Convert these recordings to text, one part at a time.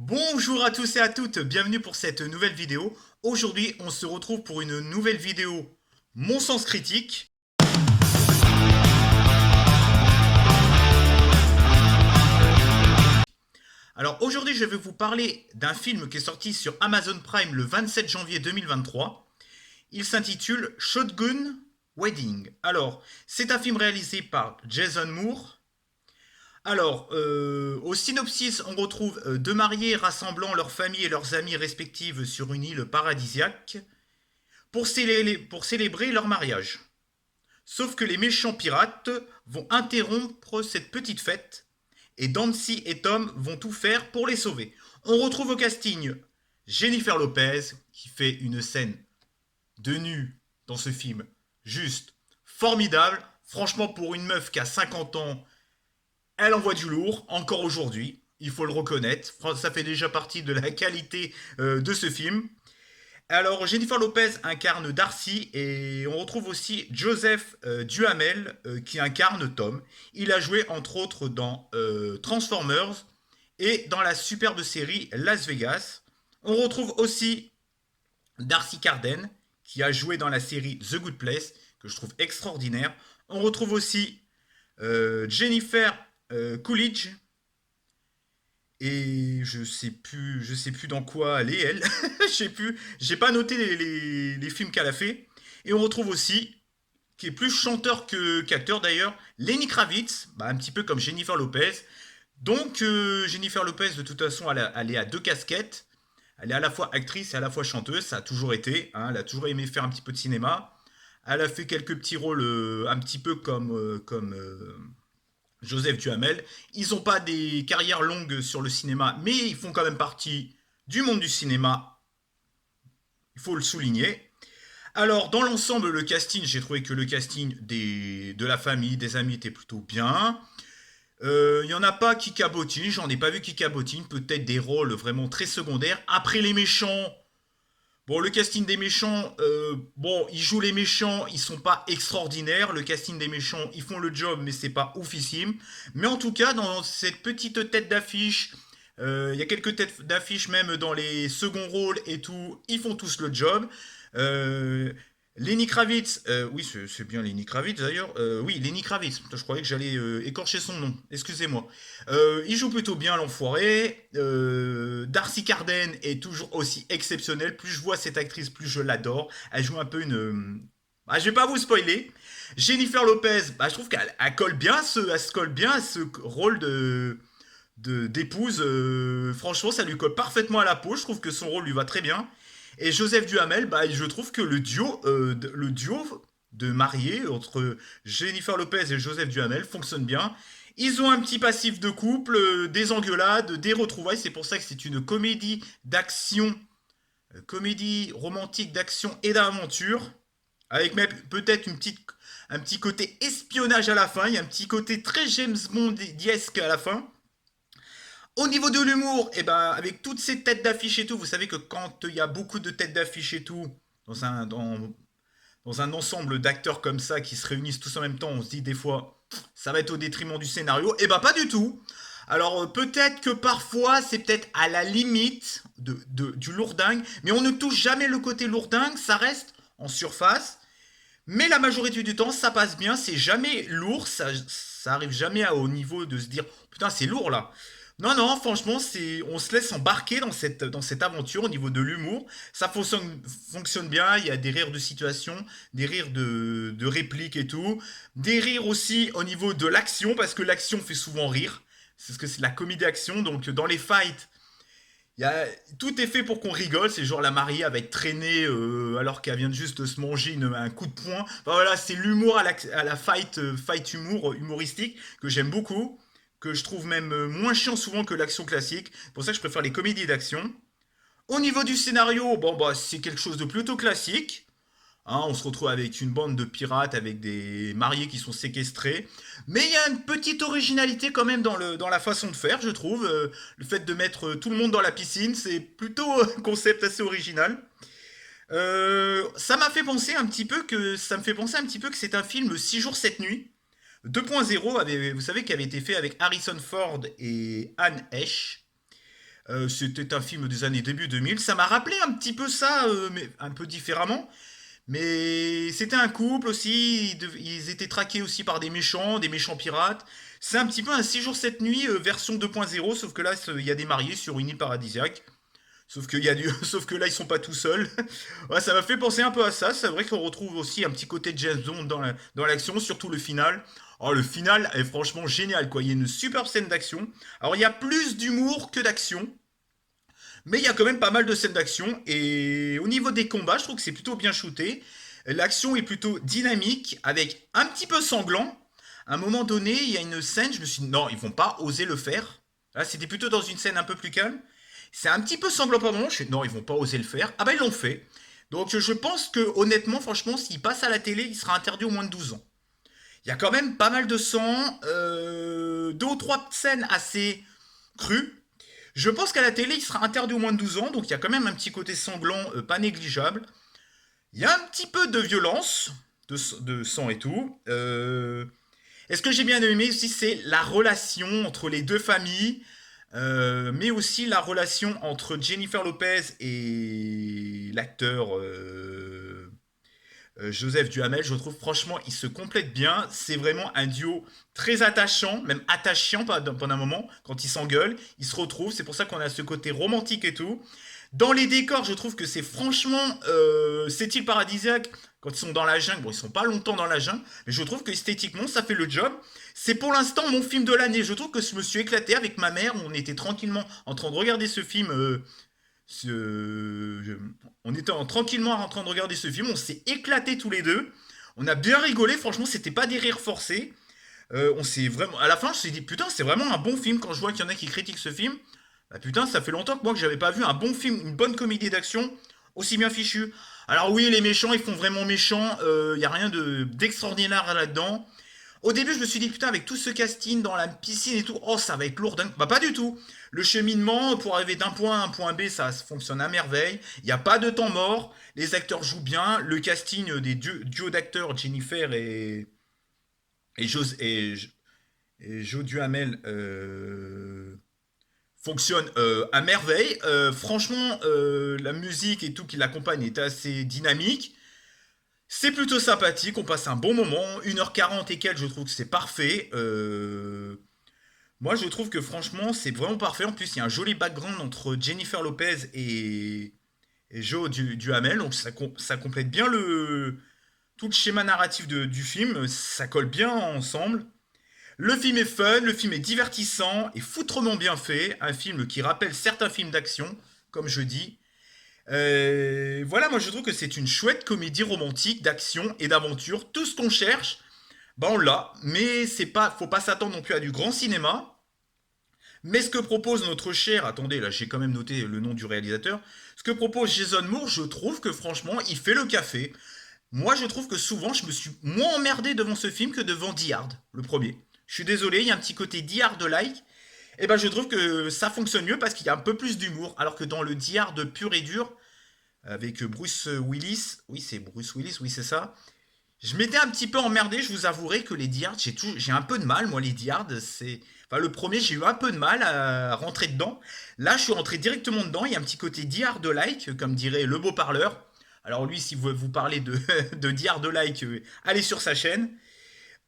Bonjour à tous et à toutes, bienvenue pour cette nouvelle vidéo. Aujourd'hui, on se retrouve pour une nouvelle vidéo Mon sens critique. Alors aujourd'hui, je vais vous parler d'un film qui est sorti sur Amazon Prime le 27 janvier 2023. Il s'intitule Shotgun Wedding. Alors, c'est un film réalisé par Jason Moore. Alors, au synopsis, on retrouve deux mariés rassemblant leurs familles et leurs amis respectives sur une île paradisiaque pour célébrer leur mariage. Sauf que les méchants pirates vont interrompre cette petite fête et Dancy et Tom vont tout faire pour les sauver. On retrouve au casting Jennifer Lopez qui fait une scène de nu dans ce film juste formidable. Franchement, pour une meuf qui a 50 ans, elle envoie du lourd, encore aujourd'hui. Il faut le reconnaître. Ça fait déjà partie de la qualité de ce film. Alors, Jennifer Lopez incarne Darcy et on retrouve aussi Joseph Duhamel qui incarne Tom. Il a joué entre autres dans Transformers et dans la superbe série Las Vegas. On retrouve aussi Darcy Carden qui a joué dans la série The Good Place que je trouve extraordinaire. On retrouve aussi Jennifer Coolidge et je sais plus dans quoi elle est, elle. Je sais plus. J'ai pas noté les films qu'elle a fait. Et on retrouve aussi, qui est plus chanteur qu'acteur d'ailleurs, Lenny Kravitz, bah, un petit peu comme Jennifer Lopez. Donc Jennifer Lopez, de toute façon, elle est à deux casquettes. Elle est à la fois actrice et à la fois chanteuse. Ça a toujours été. Hein, elle a toujours aimé faire un petit peu de cinéma. Elle a fait quelques petits rôles un petit peu comme Joseph Duhamel. Ils n'ont pas des carrières longues sur le cinéma, mais ils font quand même partie du monde du cinéma. Il faut le souligner. Alors, dans l'ensemble, le casting, j'ai trouvé que le casting de la famille, des amis était plutôt bien. Il n'y en a pas qui cabotinent, j'en ai pas vu qui cabotinent, peut-être des rôles vraiment très secondaires. Après les méchants, bon, le casting des méchants, bon, ils jouent les méchants, ils sont pas extraordinaires. Le casting des méchants, ils font le job, mais c'est pas oufissime. Mais en tout cas, dans cette petite tête d'affiche, il y a quelques têtes d'affiche même dans les seconds rôles et tout, ils font tous le job. Euh, Lenny Kravitz, oui, c'est bien Lenny Kravitz d'ailleurs. Oui, Lenny Kravitz. Putain, je croyais que j'allais écorcher son nom. Excusez-moi. Il joue plutôt bien l'enfoiré. Darcy Carden est toujours aussi exceptionnelle. Plus je vois cette actrice, plus je l'adore. Elle joue un peu une. Ah, je vais pas vous spoiler. Jennifer Lopez, bah, je trouve qu'elle colle bien elle se colle bien à ce rôle d'épouse. Franchement, ça lui colle parfaitement à la peau. Je trouve que son rôle lui va très bien. Et Joseph Duhamel, bah, je trouve que le duo de mariés entre Jennifer Lopez et Joseph Duhamel fonctionne bien. Ils ont un petit passif de couple, des engueulades, des retrouvailles. C'est pour ça que c'est une comédie d'action, comédie romantique d'action et d'aventure, avec même peut-être un petit côté espionnage à la fin. Il y a un petit côté très James Bond-esque à la fin. Au niveau de l'humour, eh ben, avec toutes ces têtes d'affiche et tout, vous savez que quand il y a beaucoup de têtes d'affiche et tout, dans un ensemble d'acteurs comme ça qui se réunissent tous en même temps, on se dit des fois, ça va être au détriment du scénario. Eh ben, pas du tout. Alors, peut-être que parfois, c'est peut-être à la limite du lourdingue, mais on ne touche jamais le côté lourdingue, ça reste en surface. Mais la majorité du temps, ça passe bien, c'est jamais lourd, ça arrive jamais au niveau de se dire, putain, c'est lourd là. Non, non, franchement, on se laisse embarquer dans cette aventure au niveau de l'humour. Fonctionne bien, il y a des rires de situation, des rires de répliques et tout. Des rires aussi au niveau de l'action, parce que l'action fait souvent rire. C'est ce que c'est la comédie action, donc dans les fights, il y a, tout est fait pour qu'on rigole. C'est genre la mariée va être traînée alors qu'elle vient de juste se manger un coup de poing. Enfin, voilà, c'est l'humour à la fight, fight humoristique que j'aime beaucoup, que je trouve même moins chiant souvent que l'action classique. C'est pour ça que je préfère les comédies d'action. Au niveau du scénario, bon bah c'est quelque chose de plutôt classique. Hein, on se retrouve avec une bande de pirates, avec des mariés qui sont séquestrés. Mais il y a une petite originalité quand même dans la façon de faire, je trouve. Le fait de mettre tout le monde dans la piscine, c'est plutôt un concept assez original. Ça m'a fait penser un petit peu que ça me fait penser un petit peu que c'est un film 6 jours 7 nuits 2.0 vous savez, qui avait été fait avec Harrison Ford et Anne Heche. C'était un film des années début 2000. Ça m'a rappelé un petit peu ça, mais un peu différemment. Mais c'était un couple aussi, ils étaient traqués aussi par des méchants pirates. C'est un petit peu un 6 jours 7 nuits version 2.0, sauf que là il y a des mariés sur une île paradisiaque. Sauf que là ils sont pas tout seuls. Ouais, ça m'a fait penser un peu à ça. C'est vrai qu'on retrouve aussi un petit côté James Bond dans l'action, surtout le final. Oh, le final est franchement génial, quoi. Il y a une superbe scène d'action. Alors il y a plus d'humour que d'action. Mais il y a quand même pas mal de scènes d'action. Et au niveau des combats, je trouve que c'est plutôt bien shooté. L'action est plutôt dynamique, avec un petit peu sanglant. À un moment donné, il y a une scène, je me suis dit, non, ils vont pas oser le faire. Là, c'était plutôt dans une scène un peu plus calme. C'est un petit peu sanglant par moment. Je suis dit, non, ils vont pas oser le faire. Ah bah, ils l'ont fait. Donc, je pense que, honnêtement, franchement, s'il passe à la télé, il sera interdit au moins de 12 ans. Il y a quand même pas mal de sang, deux ou trois scènes assez crues. Je pense qu'à la télé, il sera interdit au moins de 12 ans, donc il y a quand même un petit côté sanglant pas négligeable. Il y a un petit peu de violence, de sang et tout. Et ce que j'ai bien aimé aussi, c'est la relation entre les deux familles, mais aussi la relation entre Jennifer Lopez et l'acteur Joseph Duhamel. Je trouve franchement, ils se complètent bien. C'est vraiment un duo très attachant, même attachant pendant un moment. Quand ils s'engueulent, ils se retrouvent. C'est pour ça qu'on a ce côté romantique et tout. Dans les décors, je trouve que c'est franchement cette île paradisiaque. Quand ils sont dans la jungle, bon, ils sont pas longtemps dans la jungle, mais je trouve que esthétiquement, ça fait le job. C'est pour l'instant mon film de l'année. Je trouve que je me suis éclaté avec ma mère. On était tranquillement en train de regarder ce film. Je- on était tranquillement en train de regarder ce film. On s'est éclaté tous les deux. On a bien rigolé. Franchement, c'était pas des rires forcés. On s'est vraiment. À la fin, je me suis dit putain, c'est vraiment un bon film. Quand je vois qu'il y en a qui critiquent ce film, bah putain, ça fait longtemps que moi que j'avais pas vu un bon film, une bonne comédie d'action aussi bien fichue. Alors oui, les méchants, ils font vraiment méchants. Il y a rien d'extraordinaire là-dedans. Au début, je me suis dit, putain, avec tout ce casting dans la piscine et tout, oh, ça va être lourd. Bah, pas du tout. Le cheminement pour arriver d'un point A à un point B, ça fonctionne à merveille. Il n'y a pas de temps mort. Les acteurs jouent bien. Le casting des duos d'acteurs, Jennifer et, Jos- et Joe Duhamel, fonctionne à merveille. Franchement, la musique et tout qui l'accompagne est assez dynamique. C'est plutôt sympathique, on passe un bon moment. 1h40 et quelques, je trouve que c'est parfait. Moi, je trouve que franchement, c'est vraiment parfait. En plus, il y a un joli background entre Jennifer Lopez et Joe Duhamel. Donc, ça complète bien tout le schéma narratif du film. Ça colle bien ensemble. Le film est fun, le film est divertissant et foutrement bien fait. Un film qui rappelle certains films d'action, comme je dis. Voilà, moi je trouve que c'est une chouette comédie romantique d'action et d'aventure. Tout ce qu'on cherche, bah on l'a. Mais c'est pas, faut pas s'attendre non plus à du grand cinéma. Mais ce que propose notre cher, attendez, là j'ai quand même noté le nom du réalisateur. Ce que propose Jason Moore, je trouve que franchement, il fait le café. Moi, je trouve que souvent, je me suis moins emmerdé devant ce film que devant Die Hard, le premier. Je suis désolé, il y a un petit côté Die Hard-like. Et ben, je trouve que ça fonctionne mieux parce qu'il y a un peu plus d'humour. Alors que dans le Die Hard pur et dur, avec Bruce Willis, oui, c'est Bruce Willis, oui, c'est ça. Je m'étais un petit peu emmerdé, je vous avouerai que les Die Hard, j'ai un peu de mal, moi, les Die Hard, c'est. Enfin, le premier, j'ai eu un peu de mal à rentrer dedans. Là, je suis rentré directement dedans. Il y a un petit côté Die Hard-like, comme dirait le beau parleur. Alors, lui, si vous parlez de Die Hard-like, allez sur sa chaîne.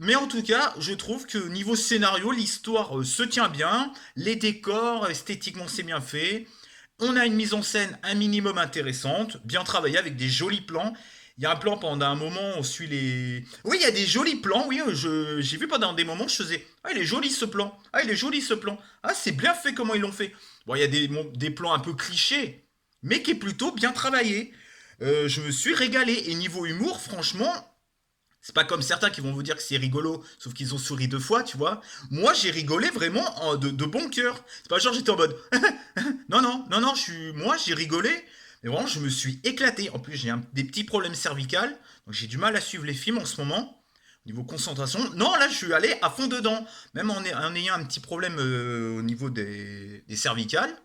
Mais en tout cas, je trouve que niveau scénario, l'histoire se tient bien. Les décors, esthétiquement, c'est bien fait. On a une mise en scène un minimum intéressante, bien travaillée avec des jolis plans. Il y a un plan pendant un moment, on suit les. Oui, il y a des jolis plans, oui, j'ai vu pendant des moments, je faisais. Ah, il est joli ce plan. Ah, il est joli ce plan. Ah, c'est bien fait comment ils l'ont fait. Bon, il y a des plans un peu clichés, mais qui est plutôt bien travaillé. Je me suis régalé. Et niveau humour, franchement, c'est pas comme certains qui vont vous dire que c'est rigolo, sauf qu'ils ont souri deux fois, tu vois. Moi, j'ai rigolé vraiment de bon cœur. C'est pas genre j'étais en mode non, non, non, non, moi, j'ai rigolé. Mais vraiment, je me suis éclaté. En plus, j'ai des petits problèmes cervicales. Donc, j'ai du mal à suivre les films en ce moment. Au niveau concentration. Non, là, je suis allé à fond dedans. Même en ayant un petit problème au niveau des cervicales.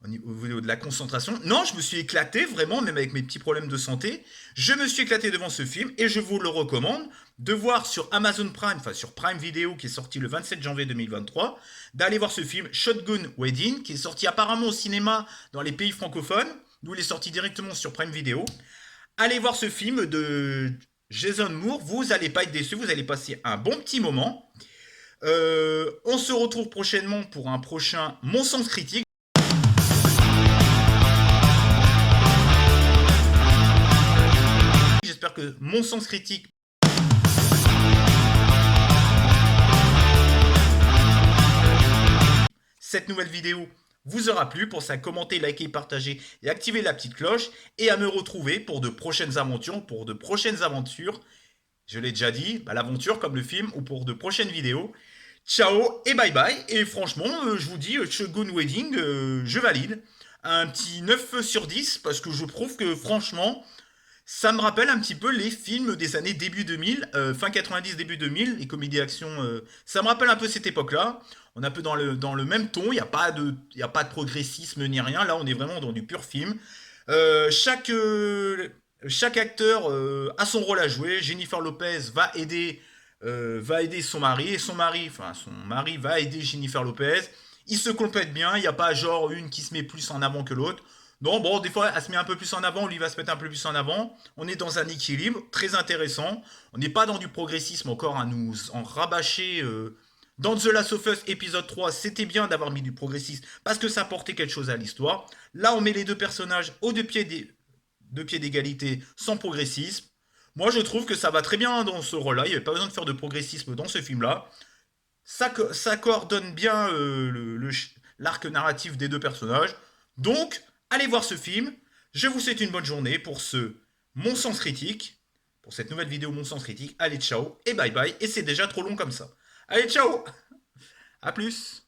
au niveau de la concentration. Non, je me suis éclaté vraiment, même avec mes petits problèmes de santé. Je me suis éclaté devant ce film et je vous le recommande de voir sur Amazon Prime, enfin sur Prime Video qui est sorti le 27 janvier 2023, d'aller voir ce film Shotgun Wedding qui est sorti apparemment au cinéma dans les pays francophones. Nous, il est sorti directement sur Prime Video. Allez voir ce film de Jason Moore, vous n'allez pas être déçus, vous allez passer un bon petit moment. On se retrouve prochainement pour un prochain Mon Sens Critique. J'espère que Mon Sens Critique cette nouvelle vidéo vous aura plu. Pour ça, commentez, likez, partagez et activez la petite cloche. Et à me retrouver pour de prochaines aventures, je l'ai déjà dit, l'aventure comme le film ou pour de prochaines vidéos. Ciao et bye bye. Et franchement, je vous dis, Shogun Wedding, je valide. Un petit 9 sur 10 parce que je trouve que franchement, ça me rappelle un petit peu les films des années début 2000, fin 90, début 2000, les comédies d'action. Ça me rappelle un peu cette époque-là. On est un peu dans le même ton, il y a pas de progressisme ni rien. Là, on est vraiment dans du pur film. Euh, chaque, euh, chaque acteur a son rôle à jouer. Jennifer Lopez va aider son mari, et son mari va aider Jennifer Lopez. Ils se complètent bien, il n'y a pas genre une qui se met plus en avant que l'autre. Non, bon, des fois, elle se met un peu plus en avant, lui va se mettre un peu plus en avant. On est dans un équilibre très intéressant. On n'est pas dans du progressisme encore à nous en rabâcher. Dans The Last of Us épisode 3, c'était bien d'avoir mis du progressisme parce que ça apportait quelque chose à l'histoire. Là, on met les deux personnages aux deux pieds d'égalité sans progressisme. Moi, je trouve que ça va très bien dans ce rôle-là. Il n'y avait pas besoin de faire de progressisme dans ce film-là. Ça coordonne bien l'arc narratif des deux personnages. Donc, allez voir ce film. Je vous souhaite une bonne journée pour ce Mon Sens Critique. Pour cette nouvelle vidéo Mon Sens Critique. Allez, ciao et bye bye. Et c'est déjà trop long comme ça. Allez, ciao. À plus.